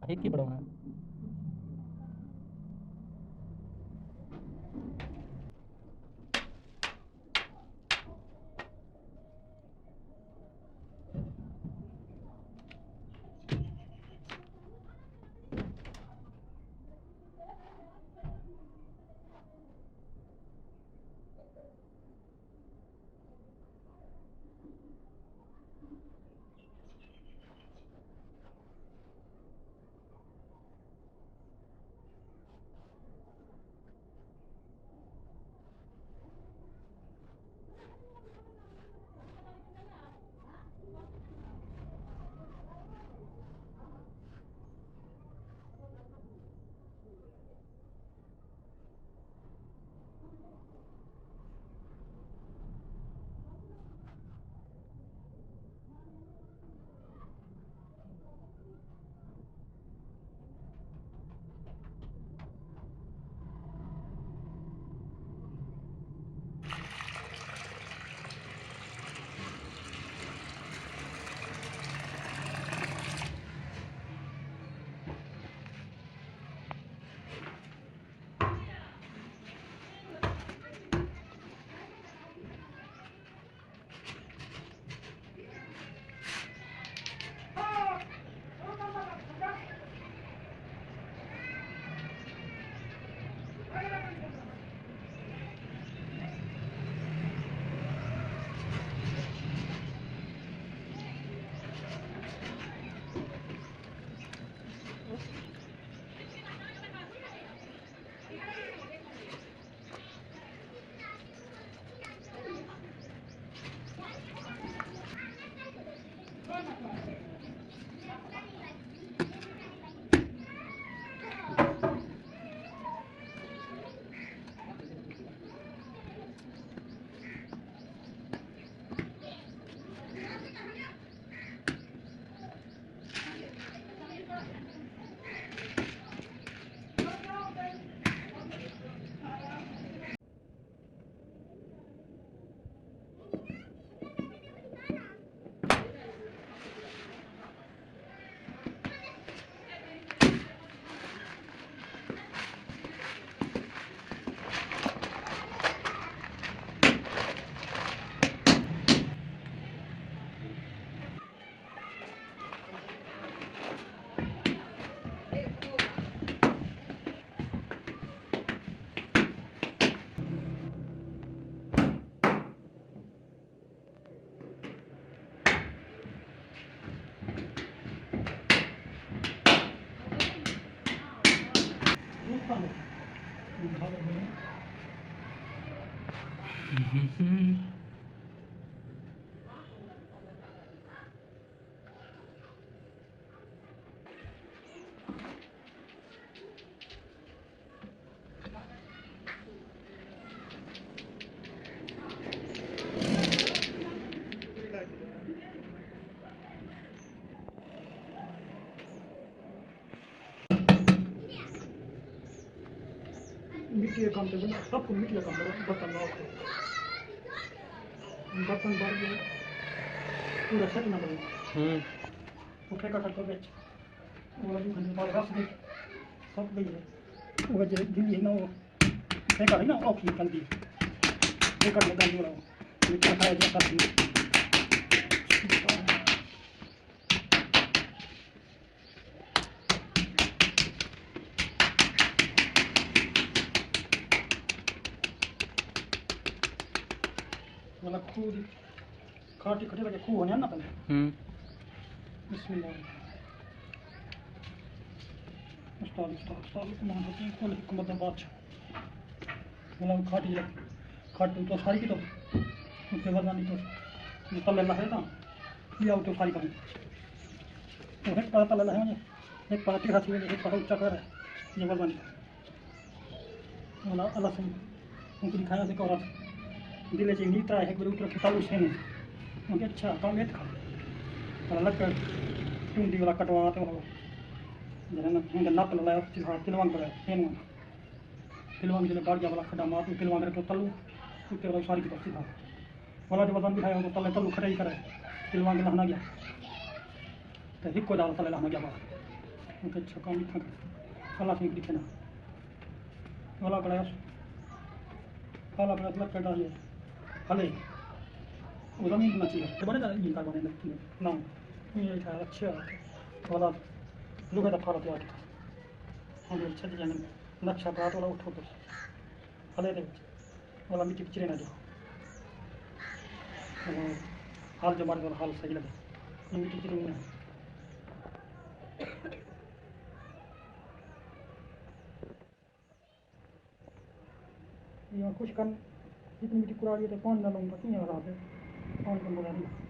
एक ही बढ़ाना है। मिट्टी का काम तो सबको मिट्टी का काम बर्तन लाओ बर्तन भर गए पूरा सेट ना बने वो फेंका करते बेच वो लगी खंडे पर रस दे सब गई है वो जो दिल्ली है ना वो फेंका है ना ऑफ निकलती फेंका लगा जो रहा मिट्टी खाया जाता है वाला खूब खाटी खटे लगे खूब होने ना पहले बिस्मिल्लाह उस्ताद मान होते हैं कुल हिकमत बात वाला खाटी लग खाटू तो सारी की तो उसके बाद नहीं तो ये तले लगे ना ये आउट तो सारी कभी तो एक पता तले लगे एक पता तीखा सी एक पता ऊंचा कर ये बर्बादी वाला अल्लाह से उनको दिखाया से कौरा दिले से नीता है एक बार उतर के तालू से नहीं उनके अच्छा काम है था और अलग कर टुंडी वाला कटवा तो हो जरा ना उनका नाप लगाया फिर हाथ तिलवांग कर फेन तिलवांग जो गाड़ वाला खड्डा मार तिलवांग कर तो तालू उसके बाद सारी की तस्वीर वाला जो बदन दिखाया तो तले तल्लु खड़े ही करे तिलवा के लहना गया तो हिक्को डाल तले लहना गया बाहर उनके छक्का मिठा अल्लाह से दिखे ना वाला कड़ा काला कड़ा लग कर डालिए हले वो जमीन ना चाहिए तो बड़े ये का बने लगती है ना ये था अच्छा वाला लुगा दा फारा त्यार हम छत जाने नक्शा बात वाला उठो तो हले दे वाला मिट्टी पिछले ना जो हाल जो मारे हाल सही लगे मिट्टी पिछले ना ये कुछ कर जितनी मिट्टी कुड़ा रही है तो पानी डालूंगा नहीं आ रहा है पानी कम बना दी